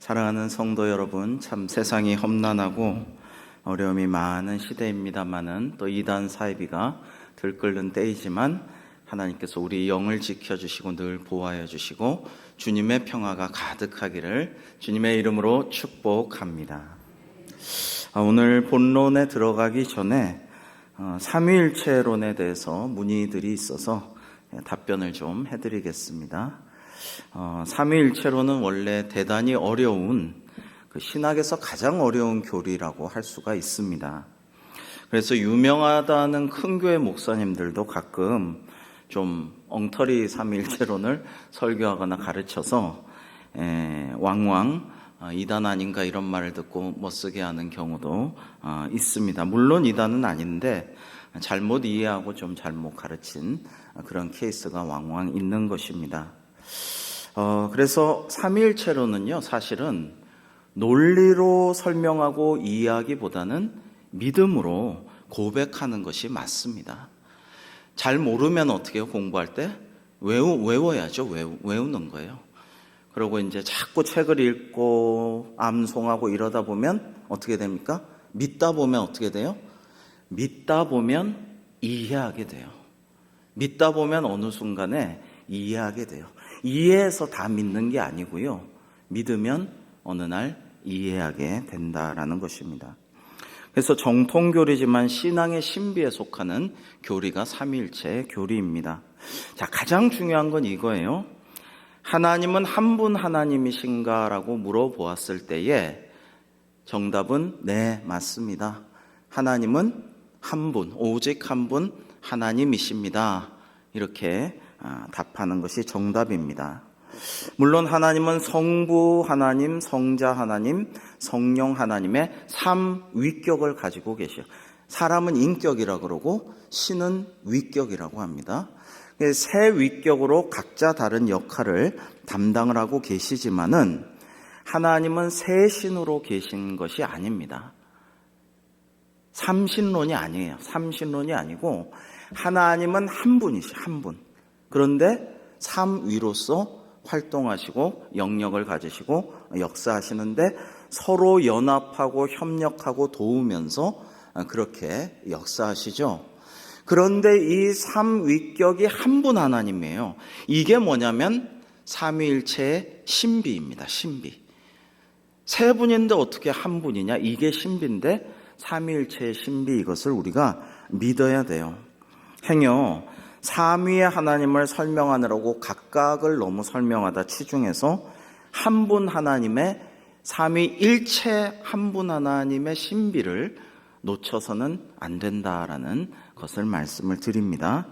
사랑하는 성도 여러분, 참 세상이 험난하고 어려움이 많은 시대입니다만은 또 이단 사이비가 들끓는 때이지만 하나님께서 우리 영을 지켜주시고 늘 보호하여 주시고 주님의 평화가 가득하기를 주님의 이름으로 축복합니다. 오늘 본론에 들어가기 전에 삼위일체론에 대해서 문의들이 있어서 답변을 좀 해드리겠습니다. 삼위일체론은 원래 대단히 어려운 신학에서 가장 어려운 교리라고 할 수가 있습니다. 그래서 유명하다는 큰 교회 목사님들도 가끔 좀 엉터리 삼위일체론을 설교하거나 가르쳐서 왕왕 이단 아닌가 이런 말을 듣고 못쓰게 하는 경우도 있습니다. 물론 이단은 아닌데 잘못 이해하고 좀 잘못 가르친 그런 케이스가 왕왕 있는 것입니다. 그래서 삼위일체론은요, 사실은 논리로 설명하고 이해하기보다는 믿음으로 고백하는 것이 맞습니다. 잘 모르면 어떻게 해요? 공부할 때? 외워야죠. 외우는 거예요. 그리고 이제 자꾸 책을 읽고 암송하고 이러다 보면 어떻게 됩니까? 믿다 보면 어떻게 돼요? 믿다 보면 이해하게 돼요. 믿다 보면 어느 순간에 이해하게 돼요. 이해해서 다 믿는 게 아니고요. 믿으면 어느 날 이해하게 된다라는 것입니다. 그래서 정통교리지만 신앙의 신비에 속하는 교리가 삼위일체 교리입니다. 자, 가장 중요한 건 이거예요. 하나님은 한 분 하나님이신가라고 물어보았을 때에 정답은 네, 맞습니다. 하나님은 한 분, 오직 한 분 하나님이십니다. 이렇게 답하는 것이 정답입니다. 물론 하나님은 성부 하나님, 성자 하나님, 성령 하나님의 삼위격을 가지고 계셔요. 사람은 인격이라고 그러고 신은 위격이라고 합니다. 세 위격으로 각자 다른 역할을 담당을 하고 계시지만은 하나님은 세 신으로 계신 것이 아닙니다. 삼신론이 아니에요. 삼신론이 아니고 하나님은 한 분이시, 한 분. 그런데 삼위로서 활동하시고 영역을 가지시고 역사하시는데 서로 연합하고 협력하고 도우면서 그렇게 역사하시죠. 그런데 이 삼위격이 한 분 하나님이에요. 이게 뭐냐면 삼위일체의 신비입니다. 신비. 세 분인데 어떻게 한 분이냐? 이게 신비인데 삼위일체의 신비, 이것을 우리가 믿어야 돼요. 행여 삼위의 하나님을 설명하느라고 각각을 너무 설명하다 치중해서 한 분 하나님의 삼위일체 한 분 하나님의 신비를 놓쳐서는 안 된다라는 것을 말씀을 드립니다.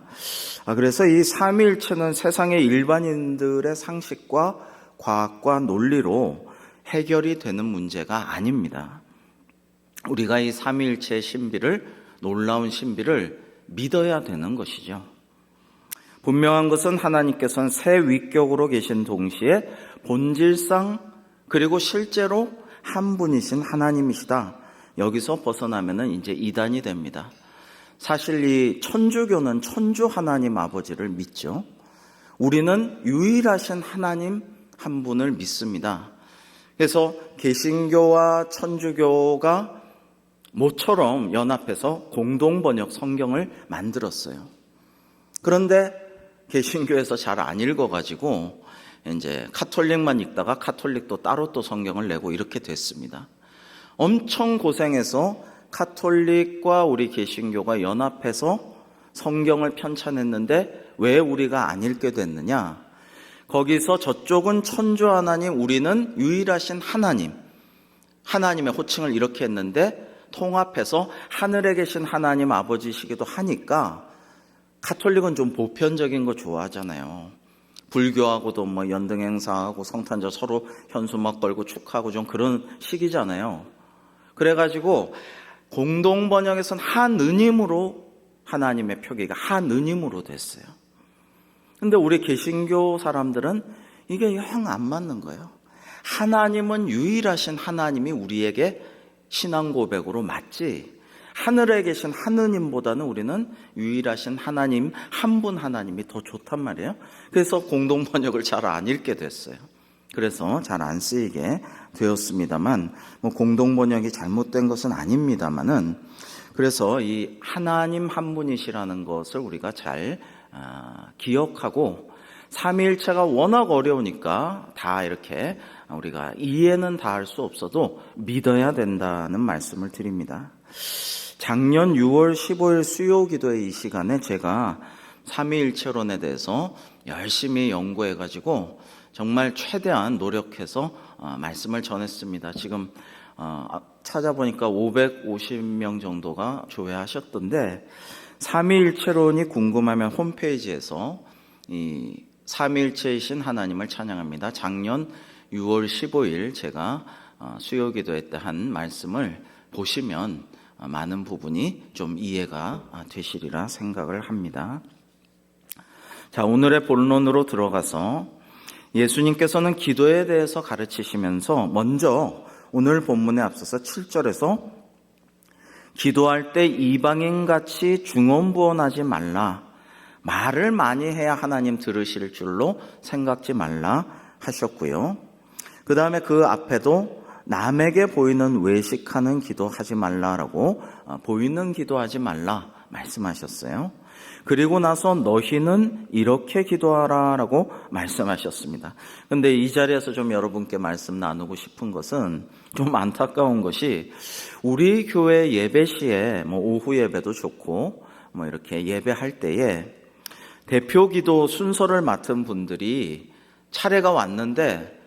그래서 이 삼위일체는 세상의 일반인들의 상식과 과학과 논리로 해결이 되는 문제가 아닙니다. 우리가 이 삼위일체의 신비를, 놀라운 신비를 믿어야 되는 것이죠. 분명한 것은 하나님께서는 세 위격으로 계신 동시에 본질상 그리고 실제로 한 분이신 하나님이시다. 여기서 벗어나면은 이제 이단이 됩니다. 사실 이 천주교는 천주 하나님 아버지를 믿죠. 우리는 유일하신 하나님 한 분을 믿습니다. 그래서 개신교와 천주교가 모처럼 연합해서 공동 번역 성경을 만들었어요. 그런데 개신교에서 잘 안 읽어가지고 이제 카톨릭만 읽다가 카톨릭도 따로 또 성경을 내고 이렇게 됐습니다. 엄청 고생해서 카톨릭과 우리 개신교가 연합해서 성경을 편찬했는데 왜 우리가 안 읽게 됐느냐? 거기서 저쪽은 천주 하나님, 우리는 유일하신 하나님, 하나님의 호칭을 이렇게 했는데 통합해서 하늘에 계신 하나님 아버지시기도 하니까 카톨릭은 좀 보편적인 거 좋아하잖아요. 불교하고도 뭐 연등 행사하고 성탄절 서로 현수막 걸고 축하하고 좀 그런 식이잖아요. 그래가지고 공동 번역에서는 한은임으로 하나님의 표기가 한은임으로 됐어요. 근데 우리 개신교 사람들은 이게 영 안 맞는 거예요. 하나님은 유일하신 하나님이 우리에게 신앙 고백으로 맞지, 하늘에 계신 하느님보다는 우리는 유일하신 하나님, 한 분 하나님이 더 좋단 말이에요. 그래서 공동 번역을 잘 안 읽게 됐어요. 그래서 잘 안 쓰이게 되었습니다만, 공동 번역이 잘못된 것은 아닙니다만은, 그래서 이 하나님 한 분이시라는 것을 우리가 잘 기억하고, 삼위일체가 워낙 어려우니까 다 이렇게 우리가 이해는 다 할 수 없어도 믿어야 된다는 말씀을 드립니다. 작년 6월 15일 수요기도의 이 시간에 제가 삼위일체론에 대해서 열심히 연구해가지고 정말 최대한 노력해서 말씀을 전했습니다. 지금 찾아보니까 550명 정도가 조회하셨던데, 삼위일체론이 궁금하면 홈페이지에서 이 삼위일체이신 하나님을 찬양합니다. 작년 6월 15일 제가 수요기도회 때 한 말씀을 보시면 많은 부분이 좀 이해가 되시리라 생각을 합니다. 자, 오늘의 본론으로 들어가서 예수님께서는 기도에 대해서 가르치시면서 먼저 오늘 본문에 앞서서 7절에서 기도할 때 이방인같이 중언부언하지 말라, 말을 많이 해야 하나님 들으실 줄로 생각지 말라 하셨고요. 그 다음에 그 앞에도 남에게 보이는 외식하는 기도하지 말라라고 보이는 기도하지 말라 말씀하셨어요. 그리고 나서 너희는 이렇게 기도하라라고 말씀하셨습니다. 근데 이 자리에서 좀 여러분께 말씀 나누고 싶은 것은, 좀 안타까운 것이 우리 교회 예배 시에 오후 예배도 좋고 이렇게 예배할 때에 대표 기도 순서를 맡은 분들이 차례가 왔는데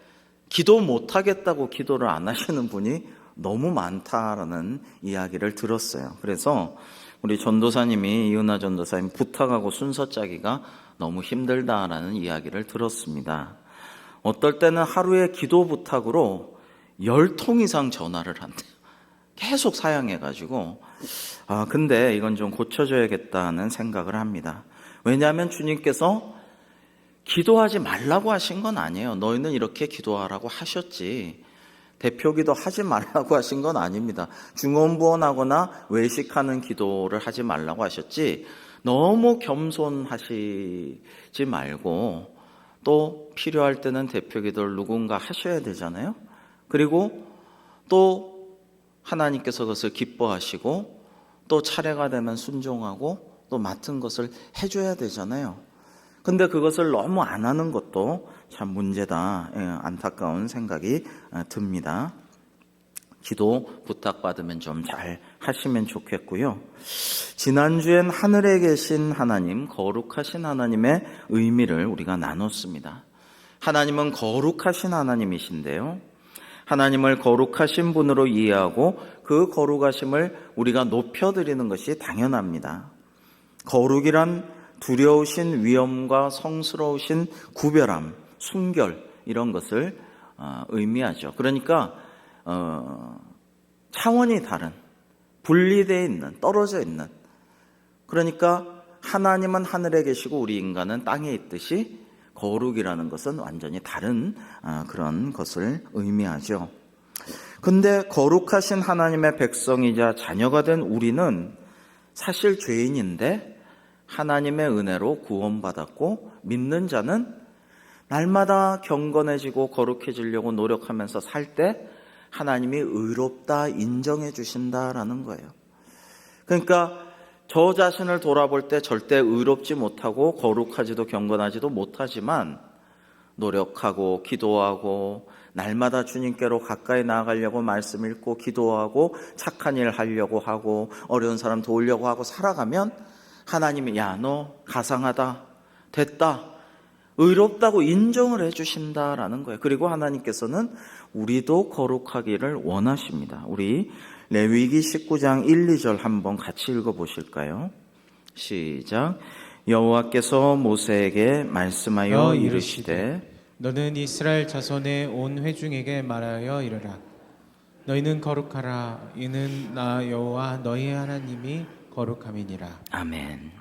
기도 못하겠다고 기도를 안 하시는 분이 너무 많다라는 이야기를 들었어요. 그래서 우리 전도사님이, 이은하 전도사님 부탁하고 순서 짜기가 너무 힘들다라는 이야기를 들었습니다. 어떨 때는 하루에 기도 부탁으로 10통 이상 전화를 한대요. 계속 사양해가지고, 근데 이건 좀 고쳐줘야겠다는 생각을 합니다. 왜냐하면 주님께서 기도하지 말라고 하신 건 아니에요. 너희는 이렇게 기도하라고 하셨지, 대표 기도 하지 말라고 하신 건 아닙니다. 중언부언하거나 외식하는 기도를 하지 말라고 하셨지, 너무 겸손하시지 말고 또 필요할 때는 대표 기도를 누군가 하셔야 되잖아요. 그리고 또 하나님께서 그것을 기뻐하시고 또 차례가 되면 순종하고 또 맡은 것을 해줘야 되잖아요. 근데 그것을 너무 안 하는 것도 참 문제다, 안타까운 생각이 듭니다. 기도 부탁받으면 좀 잘 하시면 좋겠고요. 지난주엔 하늘에 계신 하나님, 거룩하신 하나님의 의미를 우리가 나눴습니다. 하나님은 거룩하신 하나님이신데요, 하나님을 거룩하신 분으로 이해하고 그 거룩하심을 우리가 높여드리는 것이 당연합니다. 거룩이란 두려우신 위엄과 성스러우신 구별함, 순결, 이런 것을 의미하죠. 그러니까 차원이 다른, 분리되어 있는, 떨어져 있는, 그러니까 하나님은 하늘에 계시고 우리 인간은 땅에 있듯이 거룩이라는 것은 완전히 다른 그런 것을 의미하죠. 근데 거룩하신 하나님의 백성이자 자녀가 된 우리는 사실 죄인인데 하나님의 은혜로 구원받았고, 믿는 자는 날마다 경건해지고 거룩해지려고 노력하면서 살 때 하나님이 의롭다 인정해 주신다라는 거예요. 그러니까 저 자신을 돌아볼 때 절대 의롭지 못하고 거룩하지도 경건하지도 못하지만 노력하고 기도하고 날마다 주님께로 가까이 나아가려고 말씀 읽고 기도하고 착한 일 하려고 하고 어려운 사람 도우려고 하고 살아가면 하나님이, 야, 너 가상하다, 됐다, 의롭다고 인정을 해주신다라는 거예요. 그리고 하나님께서는 우리도 거룩하기를 원하십니다. 우리 레위기 19장 1, 2절 한번 같이 읽어보실까요? 시작. 여호와께서 모세에게 말씀하여 이르시되 너는 이스라엘 자손의 온 회중에게 말하여 이르라. 너희는 거룩하라. 이는 나 여호와 너희 하나님이 거룩함이니라. 아멘.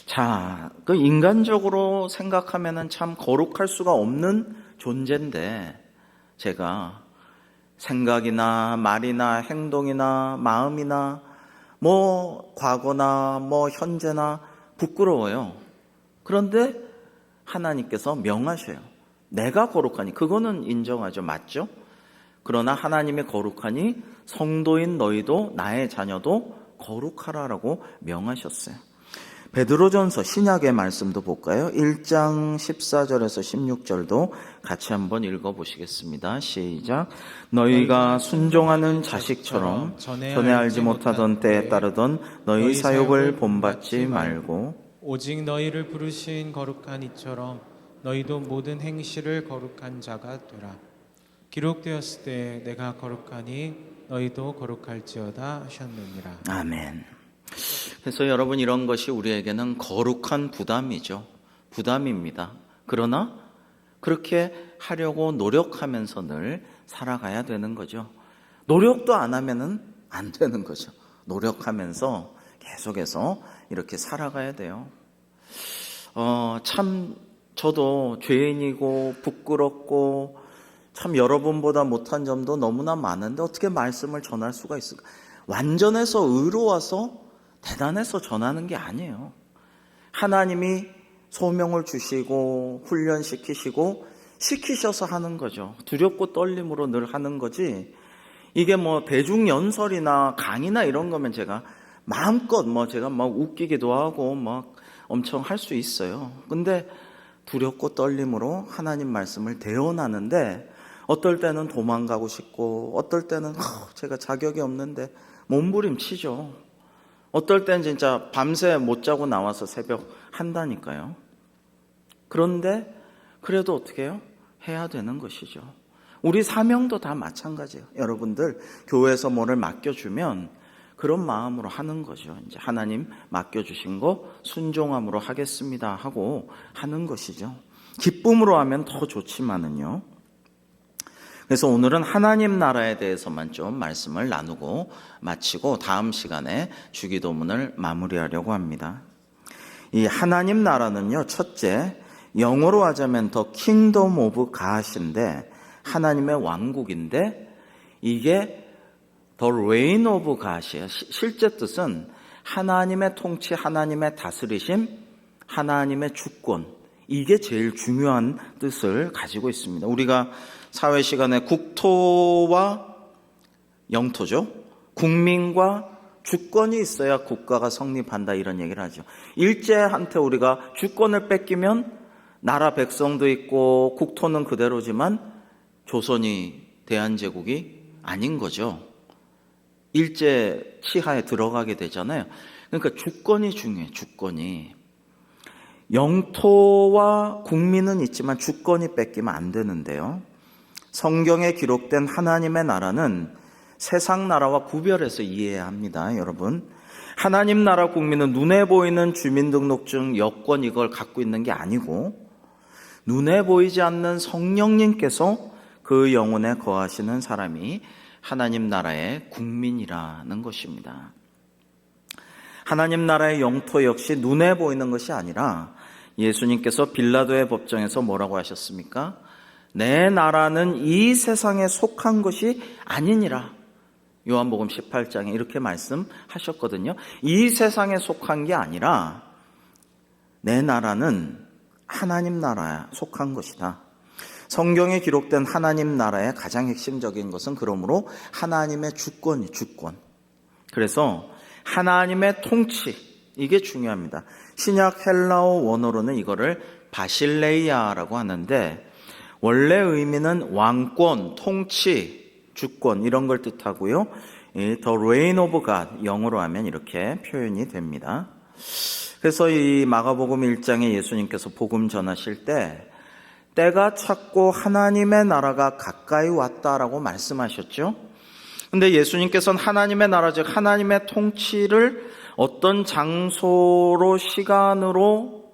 자, 그 인간적으로 생각하면은 참 거룩할 수가 없는 존재인데, 제가 생각이나 말이나 행동이나 마음이나 과거나 현재나 부끄러워요. 그런데 하나님께서 명하셔요. 내가 거룩하니, 그거는 인정하죠. 맞죠? 그러나 하나님의 거룩하니 성도인 너희도 나의 자녀도 거룩하라라고 명하셨어요. 베드로전서 신약의 말씀도 볼까요? 1장 14절에서 16절도 같이 한번 읽어보시겠습니다. 시작. 너희가 순종하는 자식처럼 전에 알지 못하던 때에 따르던 너희 사욕을 본받지 말고 오직 너희를 부르신 거룩한 이처럼 너희도 모든 행실을 거룩한 자가 되라. 기록되었을 때 내가 거룩하니 너희도 거룩할지어다 하셨느니라. 아멘. 그래서 여러분, 이런 것이 우리에게는 거룩한 부담이죠. 부담입니다. 그러나 그렇게 하려고 노력하면서 늘 살아가야 되는 거죠. 노력도 안 하면은 안 되는 거죠. 노력하면서 계속해서 이렇게 살아가야 돼요. 참 저도 죄인이고 부끄럽고 참 여러분보다 못한 점도 너무나 많은데 어떻게 말씀을 전할 수가 있을까? 완전해서 의로워서 대단해서 전하는 게 아니에요. 하나님이 소명을 주시고 훈련시키시고 시키셔서 하는 거죠. 두렵고 떨림으로 늘 하는 거지. 이게 뭐 대중연설이나 강의나 이런 거면 제가 마음껏 제가 막 웃기기도 하고 막 엄청 할 수 있어요. 근데 두렵고 떨림으로 하나님 말씀을 대언하는데 어떨 때는 도망가고 싶고 어떨 때는 제가 자격이 없는데 몸부림치죠. 어떨 때는 진짜 밤새 못 자고 나와서 새벽 한다니까요. 그런데 그래도 어떻게 해요? 해야 되는 것이죠. 우리 사명도 다 마찬가지예요. 여러분들 교회에서 뭐를 맡겨주면 그런 마음으로 하는 거죠. 이제 하나님 맡겨주신 거 순종함으로 하겠습니다 하고 하는 것이죠. 기쁨으로 하면 더 좋지만은요. 그래서 오늘은 하나님 나라에 대해서만 좀 말씀을 나누고 마치고 다음 시간에 주기도문을 마무리하려고 합니다. 이 하나님 나라는요, 첫째, 영어로 하자면 더 킹덤 오브 갓인데 하나님의 왕국인데 이게 더 레인 오브 갓이에요. 실제 뜻은 하나님의 통치, 하나님의 다스리심, 하나님의 주권, 이게 제일 중요한 뜻을 가지고 있습니다. 우리가 사회 시간에 국토와 영토죠. 국민과 주권이 있어야 국가가 성립한다 이런 얘기를 하죠. 일제한테 우리가 주권을 뺏기면 나라 백성도 있고 국토는 그대로지만 조선이 대한제국이 아닌 거죠. 일제 치하에 들어가게 되잖아요. 그러니까 주권이 중요해요. 주권이. 영토와 국민은 있지만 주권이 뺏기면 안 되는데요. 성경에 기록된 하나님의 나라는 세상 나라와 구별해서 이해해야 합니다. 여러분, 하나님 나라 국민은 눈에 보이는 주민등록증, 여권 이걸 갖고 있는 게 아니고 눈에 보이지 않는 성령님께서 그 영혼에 거하시는 사람이 하나님 나라의 국민이라는 것입니다. 하나님 나라의 영토 역시 눈에 보이는 것이 아니라 예수님께서 빌라도의 법정에서 뭐라고 하셨습니까? 내 나라는 이 세상에 속한 것이 아니니라. 요한복음 18장에 이렇게 말씀하셨거든요. 이 세상에 속한 게 아니라 내 나라는 하나님 나라에 속한 것이다. 성경에 기록된 하나님 나라의 가장 핵심적인 것은 그러므로 하나님의 주권. 그래서 하나님의 통치, 이게 중요합니다. 신약 헬라어 원어로는 이거를 바실레이아라고 하는데 원래 의미는 왕권, 통치, 주권 이런 걸 뜻하고요. The reign of God, 영어로 하면 이렇게 표현이 됩니다. 그래서 이 마가복음 1장에 예수님께서 복음 전하실 때 때가 찼고 하나님의 나라가 가까이 왔다라고 말씀하셨죠. 근데 예수님께서는 하나님의 나라, 즉 하나님의 통치를 어떤 장소로, 시간으로,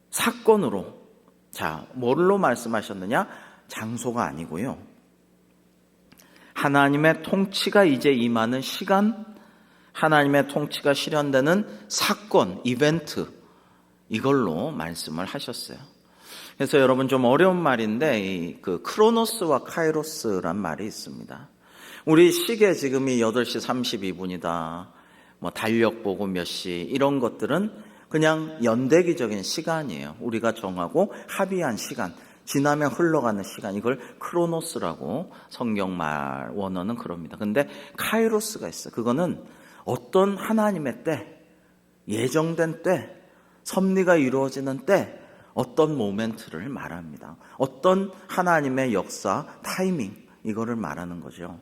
사건으로, 뭘로 말씀하셨느냐? 장소가 아니고요. 하나님의 통치가 이제 임하는 시간, 하나님의 통치가 실현되는 사건, 이벤트, 이걸로 말씀을 하셨어요. 그래서 여러분 좀 어려운 말인데 그 크로노스와 카이로스란 말이 있습니다. 우리 시계 지금이 8시 32분이다. 뭐 달력 보고 몇 시 이런 것들은 그냥 연대기적인 시간이에요. 우리가 정하고 합의한 시간, 지나면 흘러가는 시간, 이걸 크로노스라고 성경 말 원어는 그럽니다. 근데 카이로스가 있어요. 그거는 어떤 하나님의 때, 예정된 때, 섭리가 이루어지는 때, 어떤 모멘트를 말합니다. 어떤 하나님의 역사, 타이밍, 이거를 말하는 거죠.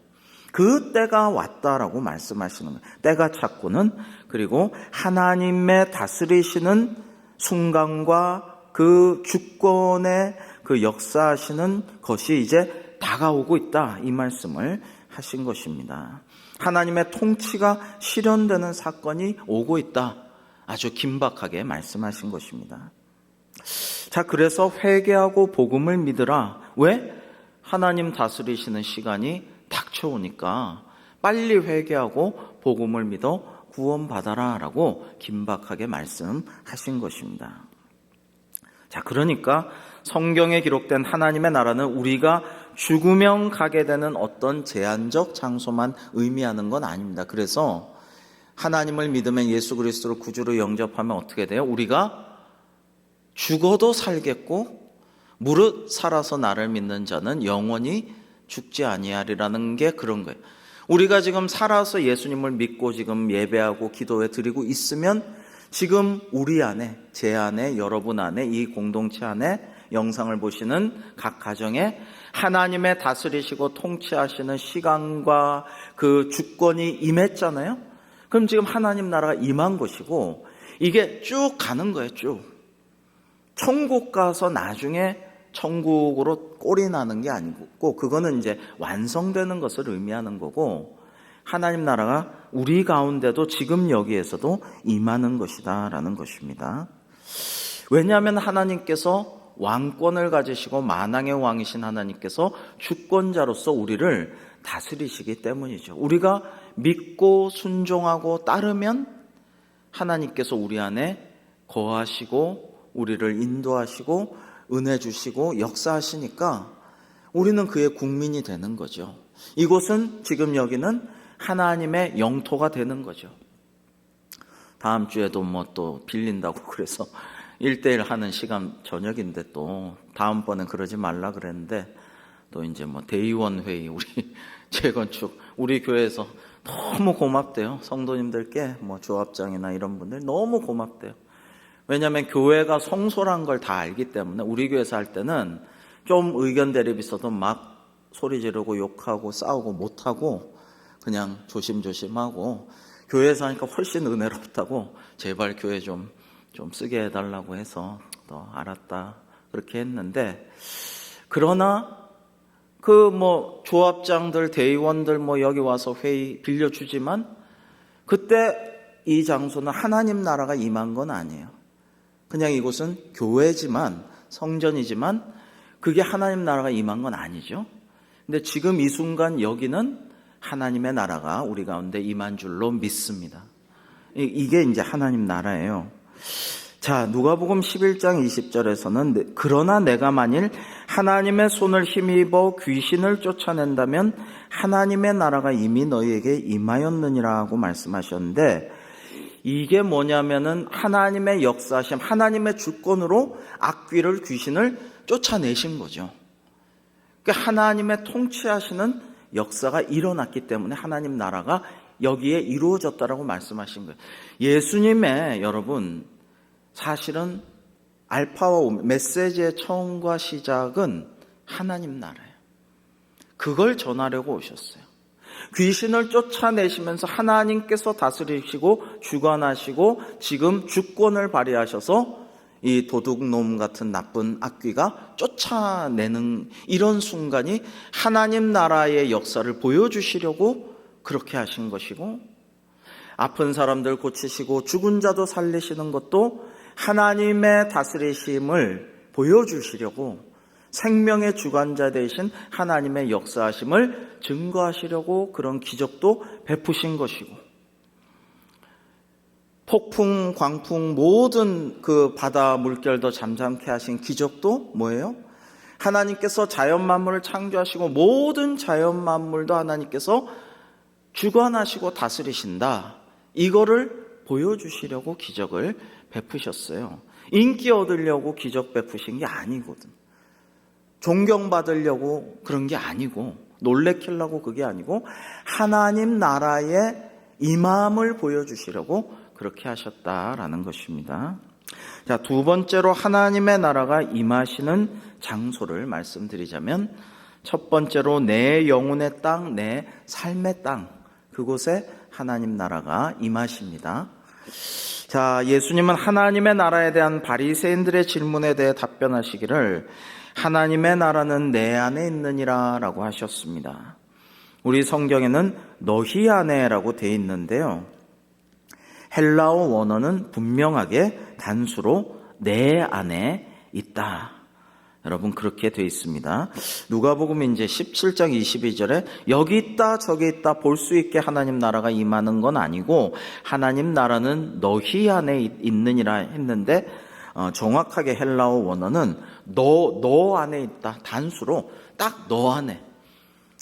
그 때가 왔다라고 말씀하시는 거예요. 때가 찼고는, 그리고 하나님의 다스리시는 순간과 그 주권의 그 역사하시는 것이 이제 다가오고 있다, 이 말씀을 하신 것입니다. 하나님의 통치가 실현되는 사건이 오고 있다, 아주 긴박하게 말씀하신 것입니다. 자, 그래서 회개하고 복음을 믿으라. 왜? 하나님 다스리시는 시간이 닥쳐오니까 빨리 회개하고 복음을 믿어 구원받아라 라고 긴박하게 말씀하신 것입니다. 자, 그러니까 성경에 기록된 하나님의 나라는 우리가 죽으면 가게 되는 어떤 제한적 장소만 의미하는 건 아닙니다. 그래서 하나님을 믿으면 예수 그리스도를 구주로 영접하면 어떻게 돼요? 우리가 죽어도 살겠고 무릇 살아서 나를 믿는 자는 영원히 죽지 아니하리라는 게 그런 거예요. 우리가 지금 살아서 예수님을 믿고 지금 예배하고 기도해 드리고 있으면 지금 우리 안에, 제 안에, 여러분 안에, 이 공동체 안에, 영상을 보시는 각 가정에 하나님의 다스리시고 통치하시는 시간과 그 주권이 임했잖아요. 그럼 지금 하나님 나라가 임한 것이고 이게 쭉 가는 거예요. 쭉 천국 가서 나중에 천국으로 꼴이 나는 게 아니고, 그거는 이제 완성되는 것을 의미하는 거고, 하나님 나라가 우리 가운데도 지금 여기에서도 임하는 것이다 라는 것입니다. 왜냐하면 하나님께서 왕권을 가지시고 만왕의 왕이신 하나님께서 주권자로서 우리를 다스리시기 때문이죠. 우리가 믿고 순종하고 따르면 하나님께서 우리 안에 거하시고 우리를 인도하시고 은혜 주시고 역사하시니까 우리는 그의 국민이 되는 거죠. 이곳은 지금 여기는 하나님의 영토가 되는 거죠. 다음 주에도 뭐 또 빌린다고 그래서 1대1 하는 시간 저녁인데 또 다음번엔 그러지 말라 그랬는데 또 이제 뭐 대의원 회의 우리 재건축 우리 교회에서 너무 고맙대요. 성도님들께 뭐 조합장이나 이런 분들 너무 고맙대요. 왜냐하면 교회가 성소란 걸 다 알기 때문에 우리 교회에서 할 때는 좀 의견 대립 있어도 막 소리 지르고 욕하고 싸우고 못하고 그냥 조심조심하고 교회에서 하니까 훨씬 은혜롭다고 제발 교회 좀 쓰게 해달라고 해서 또 알았다 그렇게 했는데, 그러나 그 뭐 조합장들 대의원들 뭐 여기 와서 회의 빌려주지만 그때 이 장소는 하나님 나라가 임한 건 아니에요. 그냥 이곳은 교회지만 성전이지만 그게 하나님 나라가 임한 건 아니죠. 근데 지금 이 순간 여기는 하나님의 나라가 우리 가운데 임한 줄로 믿습니다. 이게 이제 하나님 나라예요. 자, 누가복음 11장 20절에서는 그러나 내가 만일 하나님의 손을 힘입어 귀신을 쫓아낸다면 하나님의 나라가 이미 너희에게 임하였느니라고 말씀하셨는데, 이게 뭐냐면은 하나님의 역사심, 하나님의 주권으로 악귀를 귀신을 쫓아내신 거죠. 그러니까 하나님의 통치하시는 역사가 일어났기 때문에 하나님 나라가 여기에 이루어졌다라고 말씀하신 거예요. 예수님의 여러분 사실은 알파와 오메가, 메시지의 처음과 시작은 하나님 나라예요. 그걸 전하려고 오셨어요. 귀신을 쫓아내시면서 하나님께서 다스리시고 주관하시고 지금 주권을 발휘하셔서 이 도둑놈 같은 나쁜 악귀가 쫓아내는 이런 순간이 하나님 나라의 역사를 보여주시려고 그렇게 하신 것이고, 아픈 사람들 고치시고 죽은 자도 살리시는 것도 하나님의 다스리심을 보여주시려고, 생명의 주관자 되신 하나님의 역사하심을 증거하시려고 그런 기적도 베푸신 것이고, 폭풍, 광풍 모든 그 바다 물결도 잠잠케 하신 기적도 뭐예요? 하나님께서 자연 만물을 창조하시고 모든 자연 만물도 하나님께서 주관하시고 다스리신다, 이거를 보여주시려고 기적을 베푸셨어요. 인기 얻으려고 기적 베푸신 게 아니거든. 존경받으려고 그런 게 아니고, 놀래키려고 그게 아니고, 하나님 나라의 임함을 보여주시려고 그렇게 하셨다라는 것입니다. 자, 두 번째로 하나님의 나라가 임하시는 장소를 말씀드리자면, 첫 번째로 내 영혼의 땅, 내 삶의 땅, 그곳에 하나님 나라가 임하십니다. 자, 예수님은 하나님의 나라에 대한 바리새인들의 질문에 대해 답변하시기를 하나님의 나라는 내 안에 있느니라 라고 하셨습니다. 우리 성경에는 너희 안에라고 되어 있는데요, 헬라어 원어는 분명하게 단수로 내 안에 있다. 여러분, 그렇게 되어 있습니다. 누가복음 이제 17장 22절에 여기 있다 저기 있다 볼 수 있게 하나님 나라가 임하는 건 아니고 하나님 나라는 너희 안에 있느니라 했는데, 정확하게 헬라어 원어는 너 안에 있다. 단수로 딱 너 안에.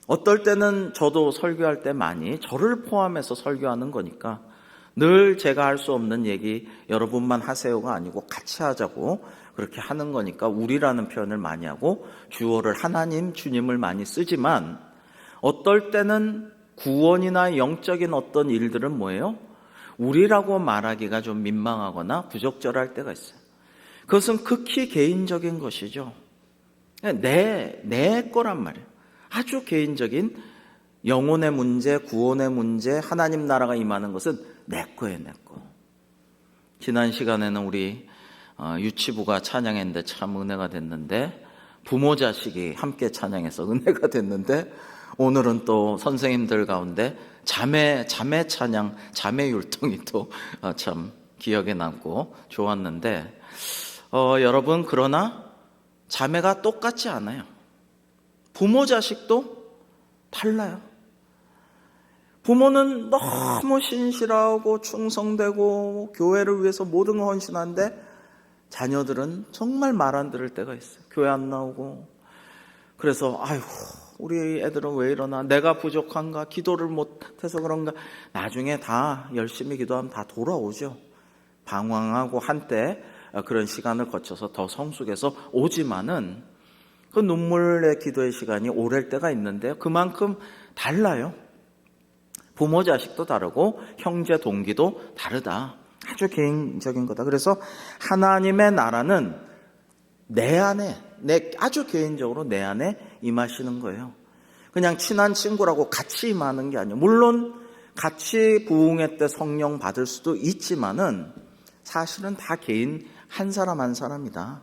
어떨 때는 저도 설교할 때 많이 저를 포함해서 설교하는 거니까 늘 제가 할 수 없는 얘기 여러분만 하세요가 아니고 같이 하자고 그렇게 하는 거니까 우리라는 표현을 많이 하고 주어를 하나님, 주님을 많이 쓰지만, 어떨 때는 구원이나 영적인 어떤 일들은 뭐예요? 우리라고 말하기가 좀 민망하거나 부적절할 때가 있어요. 그것은 극히 개인적인 것이죠. 내 거란 말이에요. 아주 개인적인 영혼의 문제, 구원의 문제, 하나님 나라가 임하는 것은 내 거예요, 내 거. 지난 시간에는 우리 유치부가 찬양했는데 참 은혜가 됐는데, 부모 자식이 함께 찬양해서 은혜가 됐는데, 오늘은 또 선생님들 가운데 자매 찬양, 자매 율동이 또 참 기억에 남고 좋았는데, 여러분, 그러나 자매가 똑같지 않아요. 부모 자식도 달라요. 부모는 너무 신실하고 충성되고 교회를 위해서 모든 걸 헌신하는데, 자녀들은 정말 말 안 들을 때가 있어요. 교회 안 나오고. 그래서 아이고, 우리 애들은 왜 이러나, 내가 부족한가, 기도를 못해서 그런가. 나중에 다 열심히 기도하면 다 돌아오죠. 방황하고 한때 그런 시간을 거쳐서 더 성숙해서 오지만은 그 눈물의 기도의 시간이 오랠 때가 있는데요, 그만큼 달라요. 부모 자식도 다르고 형제 동기도 다르다. 아주 개인적인 거다. 그래서 하나님의 나라는 내 안에, 아주 개인적으로 내 안에 임하시는 거예요. 그냥 친한 친구라고 같이 임하는 게 아니에요. 물론 같이 부흥회 때 성령 받을 수도 있지만은 사실은 다 개인 한 사람 한 사람이다.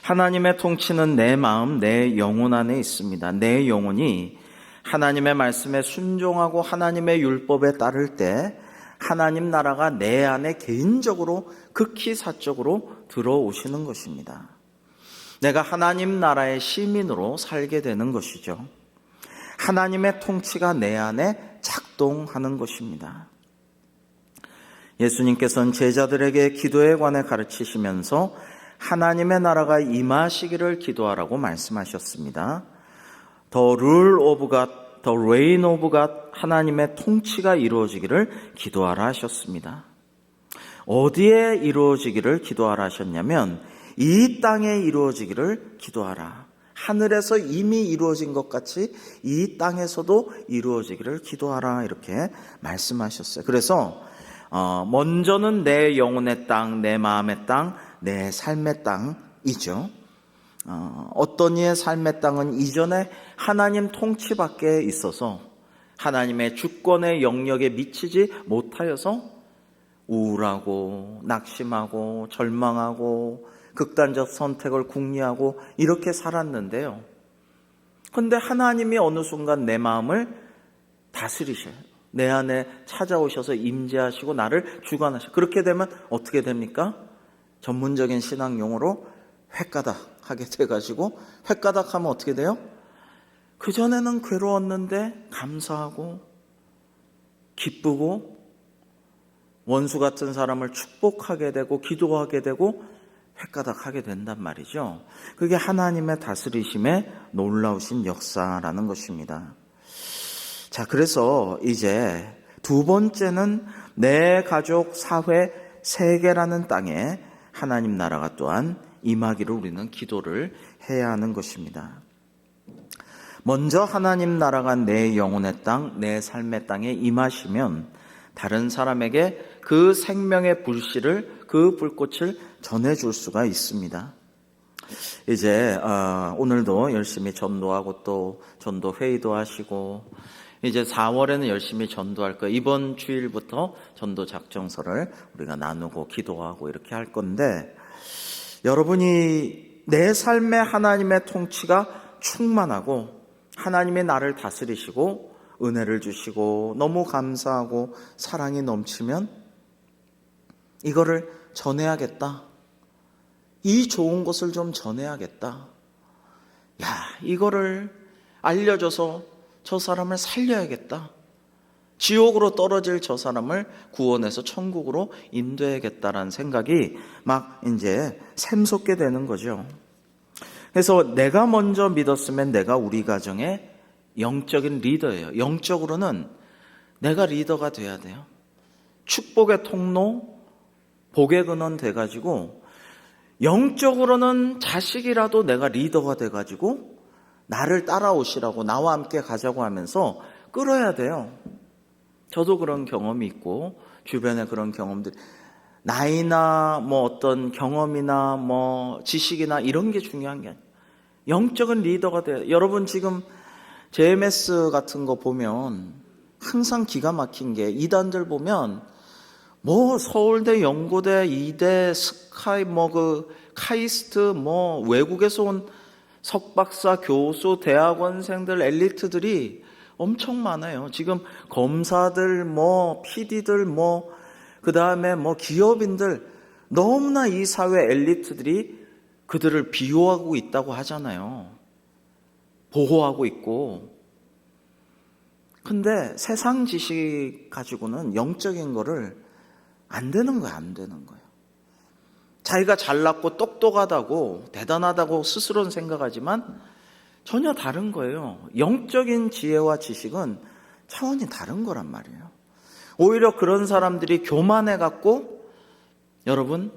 하나님의 통치는 내 마음, 내 영혼 안에 있습니다. 내 영혼이 하나님의 말씀에 순종하고 하나님의 율법에 따를 때 하나님 나라가 내 안에 개인적으로 극히 사적으로 들어오시는 것입니다. 내가 하나님 나라의 시민으로 살게 되는 것이죠. 하나님의 통치가 내 안에 작동하는 것입니다. 예수님께서는 제자들에게 기도에 관해 가르치시면서 하나님의 나라가 임하시기를 기도하라고 말씀하셨습니다. The rule of God, the reign of God, 하나님의 통치가 이루어지기를 기도하라 하셨습니다. 어디에 이루어지기를 기도하라 하셨냐면 이 땅에 이루어지기를 기도하라. 하늘에서 이미 이루어진 것 같이 이 땅에서도 이루어지기를 기도하라, 이렇게 말씀하셨어요. 그래서 먼저는 내 영혼의 땅, 내 마음의 땅, 내 삶의 땅이죠. 어떤 이의 삶의 땅은 이전에 하나님 통치 밖에 있어서 하나님의 주권의 영역에 미치지 못하여서 우울하고 낙심하고 절망하고 극단적 선택을 궁리하고 이렇게 살았는데요. 그런데 하나님이 어느 순간 내 마음을 다스리셔요. 내 안에 찾아오셔서 임재하시고 나를 주관하셔. 그렇게 되면 어떻게 됩니까? 전문적인 신앙 용어로 횟가닥하게 돼가지고, 횟가닥하면 어떻게 돼요? 그전에는 괴로웠는데 감사하고 기쁘고 원수 같은 사람을 축복하게 되고 기도하게 되고 횟가닥하게 된단 말이죠. 그게 하나님의 다스리심의 놀라우신 역사라는 것입니다. 자, 그래서 이제 두 번째는 내 가족, 사회, 세계라는 땅에 하나님 나라가 또한 임하기를 우리는 기도를 해야 하는 것입니다. 먼저 하나님 나라가 내 영혼의 땅, 내 삶의 땅에 임하시면 다른 사람에게 그 생명의 불씨를, 그 불꽃을 전해줄 수가 있습니다. 이제 오늘도 열심히 전도하고 또 전도 회의도 하시고 이제 4월에는 열심히 전도할 거예요. 이번 주일부터 전도 작정서를 우리가 나누고 기도하고 이렇게 할 건데, 여러분이 내 삶에 하나님의 통치가 충만하고 하나님의 나를 다스리시고 은혜를 주시고 너무 감사하고 사랑이 넘치면 이거를 전해야겠다. 이 좋은 것을 좀 전해야겠다. 야, 이거를 알려줘서 저 사람을 살려야겠다. 지옥으로 떨어질 저 사람을 구원해서 천국으로 인도해야겠다라는 생각이 막 이제 샘솟게 되는 거죠. 그래서 내가 먼저 믿었으면 내가 우리 가정의 영적인 리더예요. 영적으로는 내가 리더가 돼야 돼요. 축복의 통로, 복의 근원 돼가지고 영적으로는 자식이라도 내가 리더가 돼가지고 나를 따라오시라고, 나와 함께 가자고 하면서 끌어야 돼요. 저도 그런 경험이 있고 주변에 그런 경험들이, 나이나 뭐 어떤 경험이나 뭐 지식이나 이런 게 중요한 게 아니에요. 영적인 리더가 돼요. 여러분 지금 JMS 같은 거 보면 항상 기가 막힌 게, 이단들 보면 뭐 서울대, 연고대, 이대, 스카이, 뭐 그 카이스트, 뭐 외국에서 온 석박사, 교수, 대학원생들, 엘리트들이 엄청 많아요. 지금 검사들, 뭐 PD들, 뭐 그 다음에 뭐 기업인들, 너무나 이 사회 엘리트들이 그들을 비호하고 있다고 하잖아요. 보호하고 있고. 근데 세상 지식 가지고는 영적인 거를 안 되는 거예요. 안 되는 거예요. 자기가 잘났고 똑똑하다고 대단하다고 스스로는 생각하지만 전혀 다른 거예요. 영적인 지혜와 지식은 차원이 다른 거란 말이에요. 오히려 그런 사람들이 교만해갖고 여러분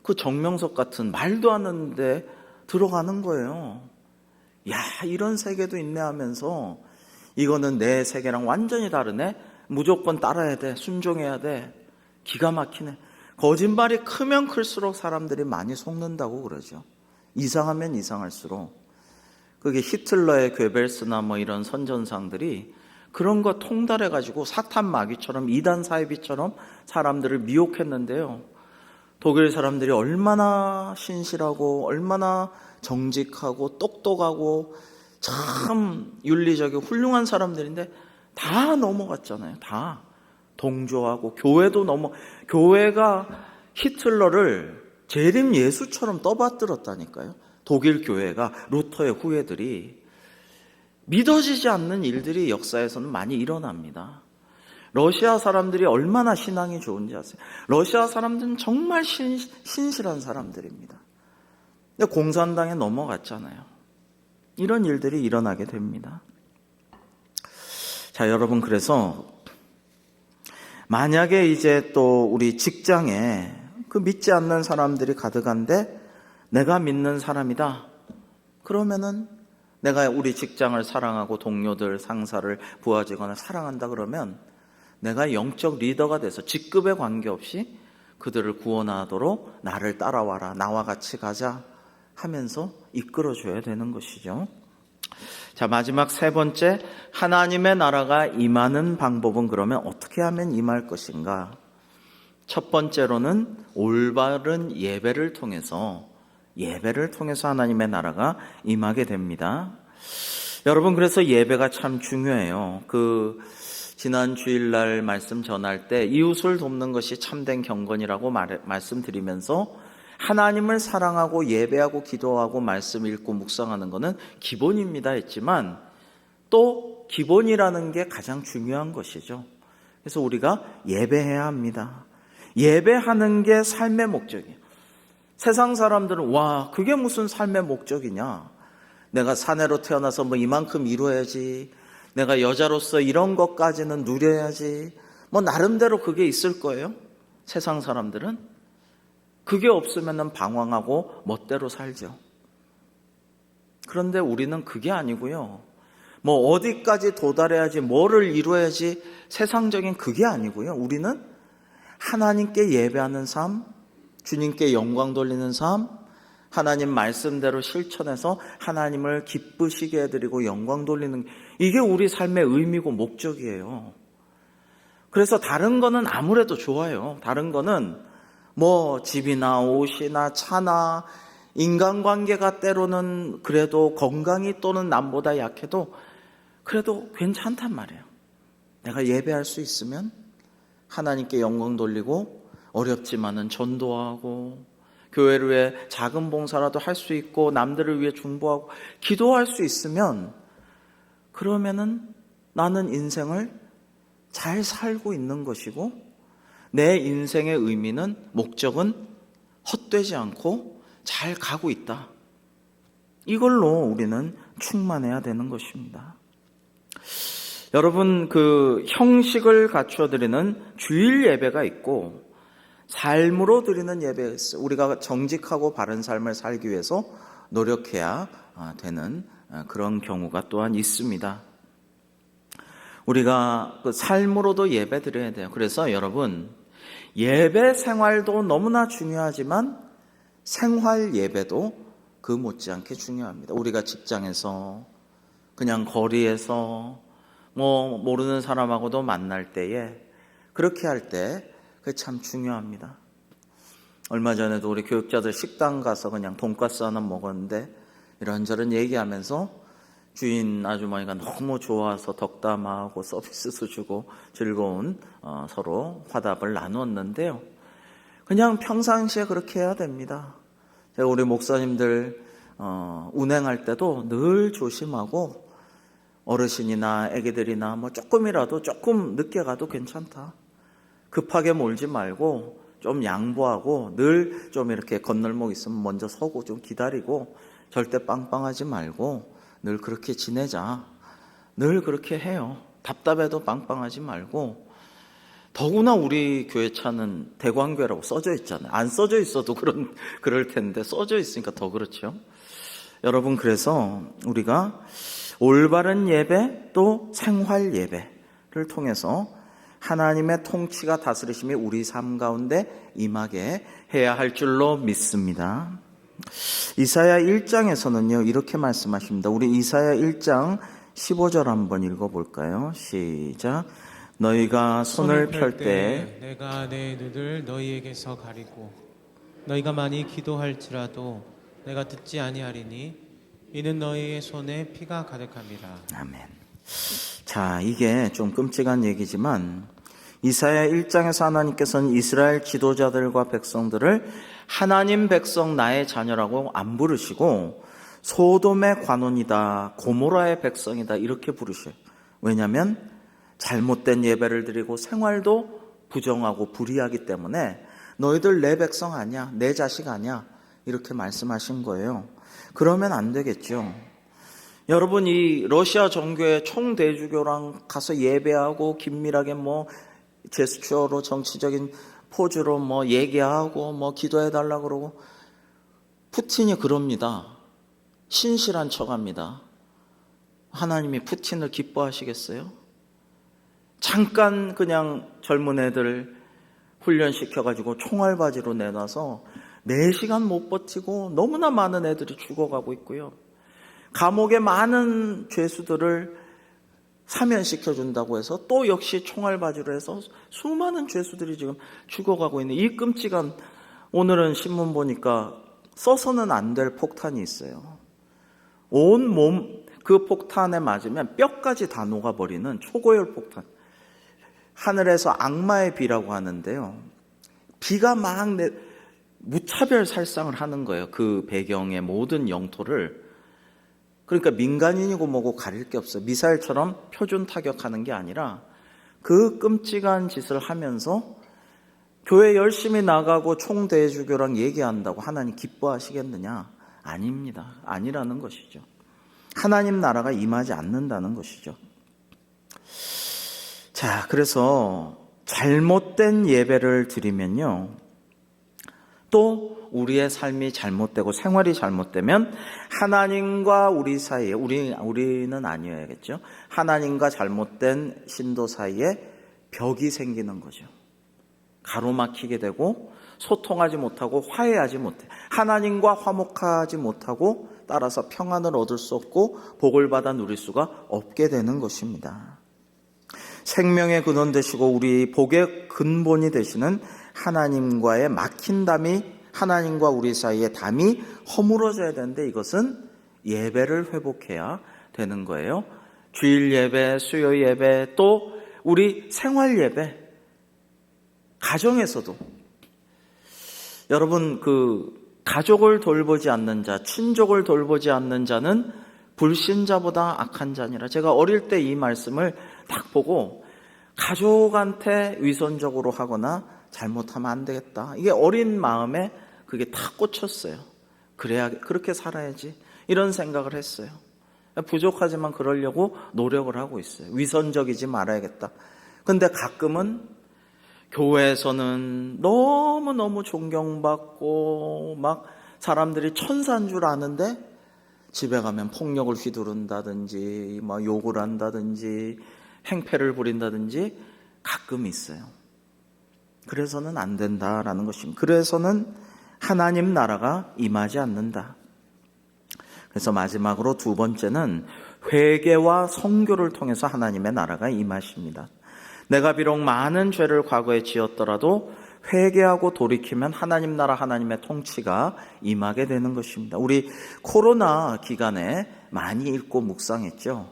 그 정명석 같은 말도 안 하는데 들어가는 거예요. 야, 이런 세계도 있네 하면서 이거는 내 세계랑 완전히 다르네. 무조건 따라야 돼. 순종해야 돼. 기가 막히네. 거짓말이 크면 클수록 사람들이 많이 속는다고 그러죠. 이상하면 이상할수록. 그게 히틀러의 괴벨스나 뭐 이런 선전상들이 그런 거 통달해가지고 사탄 마귀처럼 이단 사이비처럼 사람들을 미혹했는데요. 독일 사람들이 얼마나 신실하고 얼마나 정직하고 똑똑하고 참 윤리적이고 훌륭한 사람들인데 다 넘어갔잖아요. 다 동조하고 교회도 교회가 히틀러를 재림 예수처럼 떠받들었다니까요. 독일 교회가, 루터의 후예들이. 믿어지지 않는 일들이 역사에서는 많이 일어납니다. 러시아 사람들이 얼마나 신앙이 좋은지 아세요? 러시아 사람들은 정말 신실한 사람들입니다. 근데 공산당에 넘어갔잖아요. 이런 일들이 일어나게 됩니다. 자, 여러분, 그래서 만약에 이제 또 우리 직장에 그 믿지 않는 사람들이 가득한데 내가 믿는 사람이다. 그러면은 내가 우리 직장을 사랑하고 동료들, 상사를, 부하 직원을 사랑한다 그러면 내가 영적 리더가 돼서 직급에 관계없이 그들을 구원하도록 나를 따라와라, 나와 같이 가자 하면서 이끌어줘야 되는 것이죠. 자, 마지막 세 번째, 하나님의 나라가 임하는 방법은 그러면 어떻게 하면 임할 것인가? 첫 번째로는 올바른 예배를 통해서 하나님의 나라가 임하게 됩니다. 여러분, 그래서 예배가 참 중요해요. 지난 주일날 말씀 전할 때 이웃을 돕는 것이 참된 경건이라고 말씀드리면서 하나님을 사랑하고 예배하고 기도하고 말씀 읽고 묵상하는 것은 기본입니다 했지만 또 기본이라는 게 가장 중요한 것이죠. 그래서 우리가 예배해야 합니다. 예배하는 게 삶의 목적이에요. 세상 사람들은 와, 그게 무슨 삶의 목적이냐, 내가 사내로 태어나서 뭐 이만큼 이루어야지, 내가 여자로서 이런 것까지는 누려야지, 뭐 나름대로 그게 있을 거예요. 세상 사람들은 그게 없으면 방황하고 멋대로 살죠. 그런데 우리는 그게 아니고요. 뭐 어디까지 도달해야지, 뭐를 이루어야지, 세상적인 그게 아니고요. 우리는 하나님께 예배하는 삶, 주님께 영광 돌리는 삶, 하나님 말씀대로 실천해서 하나님을 기쁘시게 해드리고 영광 돌리는, 이게 우리 삶의 의미고 목적이에요. 그래서 다른 거는 아무래도 좋아요. 다른 거는 뭐 집이나 옷이나 차나 인간관계가 때로는 그래도 건강이 또는 남보다 약해도 그래도 괜찮단 말이에요. 내가 예배할 수 있으면 하나님께 영광 돌리고 어렵지만은 전도하고 교회를 위해 작은 봉사라도 할 수 있고 남들을 위해 중보하고 기도할 수 있으면 그러면은 나는 인생을 잘 살고 있는 것이고 내 인생의 의미는 목적은 헛되지 않고 잘 가고 있다. 이걸로 우리는 충만해야 되는 것입니다. 여러분, 그 형식을 갖추어 드리는 주일 예배가 있고 삶으로 드리는 예배가 있어요. 우리가 정직하고 바른 삶을 살기 위해서 노력해야 되는 그런 경우가 또한 있습니다. 우리가 그 삶으로도 예배 드려야 돼요. 그래서 여러분, 예배 생활도 너무나 중요하지만 생활 예배도 그 못지않게 중요합니다. 우리가 직장에서 그냥 거리에서 뭐 모르는 사람하고도 만날 때에 그렇게 할 때 그게 참 중요합니다. 얼마 전에도 우리 교육자들 식당 가서 그냥 돈가스 하나 먹었는데 이런저런 얘기하면서 주인 아주머니가 너무 좋아서 덕담하고 서비스도 주고 즐거운 서로 화답을 나누었는데요. 그냥 평상시에 그렇게 해야 됩니다. 제가 우리 목사님들 운행할 때도 늘 조심하고 어르신이나 애기들이나 뭐 조금이라도 조금 늦게 가도 괜찮다. 급하게 몰지 말고 좀 양보하고 늘 좀 이렇게 건널목 있으면 먼저 서고 좀 기다리고 절대 빵빵하지 말고 늘 그렇게 지내자. 늘 그렇게 해요. 답답해도 빵빵하지 말고. 더구나 우리 교회 차는 대광교회라고 써져 있잖아요. 안 써져 있어도 그럴 텐데 써져 있으니까 더 그렇죠. 여러분, 그래서 우리가 올바른 예배 또 생활 예배를 통해서 하나님의 통치가 다스리심이 우리 삶 가운데 임하게 해야 할 줄로 믿습니다. 이사야 1장에서는요 이렇게 말씀하십니다. 우리 이사야 1장 15절 한번 읽어볼까요? 시작. 너희가 손을 펼 때 내가 내 눈을 너희에게서 가리고 너희가 많이 기도할지라도 내가 듣지 아니하리니 이는 너희의 손에 피가 가득함이라. 아멘. 자, 이게 좀 끔찍한 얘기지만 이사야 1장에서 하나님께서는 이스라엘 지도자들과 백성들을 하나님 백성 나의 자녀라고 안 부르시고 소돔의 관원이다, 고모라의 백성이다 이렇게 부르셔요. 왜냐하면 잘못된 예배를 드리고 생활도 부정하고 불의하기 때문에 너희들 내 백성 아니야, 내 자식 아니야 이렇게 말씀하신 거예요. 그러면 안 되겠죠. 여러분, 이 러시아 정교회 총대주교랑 가서 예배하고 긴밀하게 뭐 제스처로 정치적인 포즈로 뭐 얘기하고 뭐 기도해달라 그러고 푸틴이 그럽니다. 신실한 척합니다. 하나님이 푸틴을 기뻐하시겠어요? 잠깐 그냥 젊은 애들 훈련시켜가지고 총알바지로 내놔서 4시간 못 버티고 너무나 많은 애들이 죽어가고 있고요. 감옥에 많은 죄수들을 사면시켜준다고 해서 또 역시 총알바지로 해서 수많은 죄수들이 지금 죽어가고 있는 이 끔찍한, 오늘은 신문 보니까 써서는 안 될 폭탄이 있어요. 온 몸 그 폭탄에 맞으면 뼈까지 다 녹아버리는 초고열 폭탄. 하늘에서 악마의 비라고 하는데요. 비가 막 무차별 살상을 하는 거예요. 그 배경의 모든 영토를. 그러니까 민간인이고 뭐고 가릴 게 없어요. 미사일처럼 표준 타격하는 게 아니라 그 끔찍한 짓을 하면서 교회 열심히 나가고 총대주교랑 얘기한다고 하나님 기뻐하시겠느냐? 아닙니다. 아니라는 것이죠. 하나님 나라가 임하지 않는다는 것이죠. 자, 그래서 잘못된 예배를 드리면요, 또 우리의 삶이 잘못되고 생활이 잘못되면 하나님과 우리 사이에, 우리는 아니어야겠죠, 하나님과 잘못된 신도 사이에 벽이 생기는 거죠. 가로막히게 되고 소통하지 못하고 화해하지 못해, 하나님과 화목하지 못하고 따라서 평안을 얻을 수 없고 복을 받아 누릴 수가 없게 되는 것입니다. 생명의 근원 되시고 우리 복의 근본이 되시는 하나님과의 막힌 담이, 하나님과 우리 사이의 담이 허물어져야 되는데, 이것은 예배를 회복해야 되는 거예요. 주일 예배, 수요 예배, 또 우리 생활 예배, 가정에서도 여러분, 가족을 돌보지 않는 자, 친족을 돌보지 않는 자는 불신자보다 악한 자니라. 제가 어릴 때 이 말씀을 딱 보고 가족한테 위선적으로 하거나 잘못하면 안 되겠다, 이게 어린 마음에 그게 다 꽂혔어요. 그렇게 살아야지, 이런 생각을 했어요. 부족하지만 그러려고 노력을 하고 있어요. 위선적이지 말아야겠다. 근데 가끔은 교회에서는 너무너무 존경받고 막 사람들이 천사인 줄 아는데 집에 가면 폭력을 휘두른다든지 막 욕을 한다든지 행패를 부린다든지 가끔 있어요. 그래서는 안 된다라는 것입니다. 그래서는 하나님 나라가 임하지 않는다. 그래서 마지막으로 두 번째는 회개와 선교를 통해서 하나님의 나라가 임하십니다. 내가 비록 많은 죄를 과거에 지었더라도 회개하고 돌이키면 하나님 나라, 하나님의 통치가 임하게 되는 것입니다. 우리 코로나 기간에 많이 읽고 묵상했죠.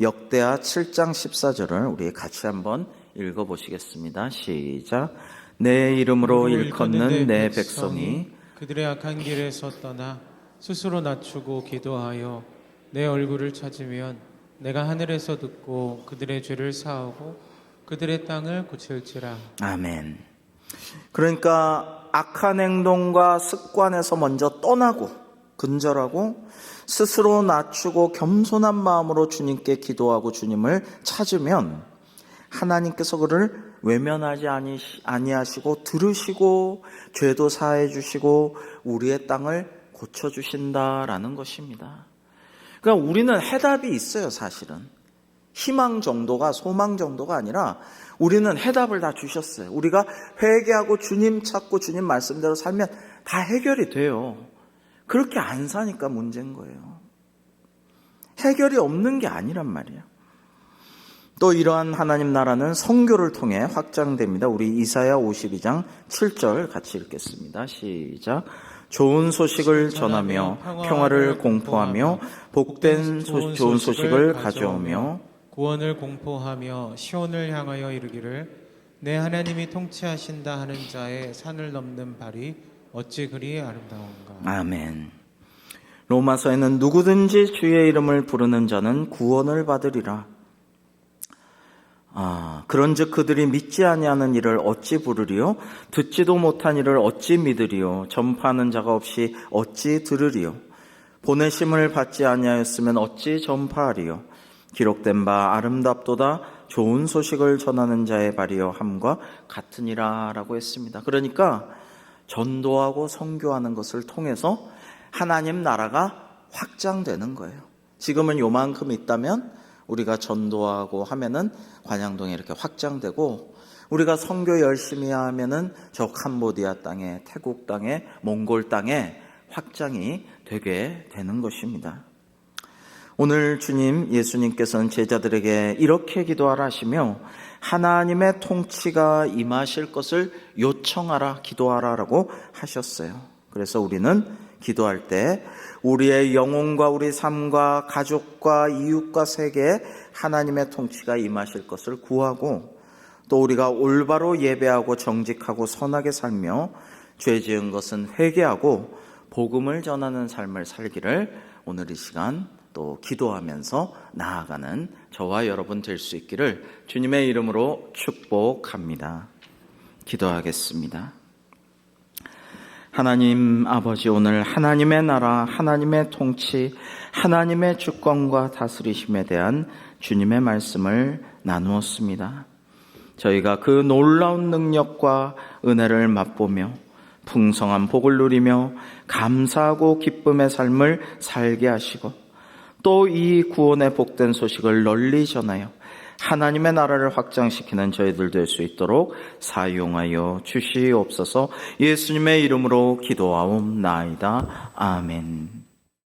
역대하 7장 14절을 우리 같이 한번 읽어보시겠습니다. 시작. 내 이름으로 일컫는 내 백성이 그들의 악한 길에서 떠나 스스로 낮추고 기도하여 내 얼굴을 찾으면 내가 하늘에서 듣고 그들의 죄를 사하고 그들의 땅을 고칠지라. 아멘. 그러니까 악한 행동과 습관에서 먼저 떠나고 근절하고 스스로 낮추고 겸손한 마음으로 주님께 기도하고 주님을 찾으면 하나님께서 그를 외면하지 아니하시고 들으시고 죄도 사해 주시고 우리의 땅을 고쳐주신다라는 것입니다. 그러니까 우리는 해답이 있어요. 사실은 희망 정도가, 소망 정도가 아니라 우리는 해답을 다 주셨어요. 우리가 회개하고 주님 찾고 주님 말씀대로 살면 다 해결이 돼요. 그렇게 안 사니까 문제인 거예요. 해결이 없는 게 아니란 말이에요. 또 이러한 하나님 나라는 선교를 통해 확장됩니다. 우리 이사야 52장 7절 같이 읽겠습니다. 시작. 좋은 소식을 전하며 평화를 공포하며 복된 좋은 소식을 가져오며 구원을 공포하며 시온을 향하여 이르기를 내 하나님이 통치하신다 하는 자의 산을 넘는 발이 어찌 그리 아름다운가. 아멘. 로마서에는 누구든지 주의 이름을 부르는 자는 구원을 받으리라. 그런즉 그들이 믿지 아니하는 일을 어찌 부르리요? 듣지도 못한 일을 어찌 믿으리요? 전파하는 자가 없이 어찌 들으리요? 보내심을 받지 아니하였으면 어찌 전파하리요? 기록된 바 아름답도다 좋은 소식을 전하는 자의 발이여 함과 같으니라 라고 했습니다. 그러니까 전도하고 선교하는 것을 통해서 하나님 나라가 확장되는 거예요. 지금은 요만큼 있다면 우리가 전도하고 하면은 관양동에 이렇게 확장되고, 우리가 선교 열심히 하면은 저 캄보디아 땅에, 태국 땅에, 몽골 땅에 확장이 되게 되는 것입니다. 오늘 주님 예수님께서는 제자들에게 이렇게 기도하라 하시며 하나님의 통치가 임하실 것을 요청하라, 기도하라라고 하셨어요. 그래서 우리는 기도할 때 우리의 영혼과 우리 삶과 가족과 이웃과 세계에 하나님의 통치가 임하실 것을 구하고, 또 우리가 올바로 예배하고 정직하고 선하게 살며 죄 지은 것은 회개하고 복음을 전하는 삶을 살기를 오늘 이 시간 또 기도하면서 나아가는 저와 여러분 될 수 있기를 주님의 이름으로 축복합니다. 기도하겠습니다. 하나님 아버지, 오늘 하나님의 나라, 하나님의 통치, 하나님의 주권과 다스리심에 대한 주님의 말씀을 나누었습니다. 저희가 그 놀라운 능력과 은혜를 맛보며 풍성한 복을 누리며 감사하고 기쁨의 삶을 살게 하시고 또 이 구원의 복된 소식을 널리 전하여 하나님의 나라를 확장시키는 저희들 될 수 있도록 사용하여 주시옵소서. 예수님의 이름으로 기도하옵나이다. 아멘.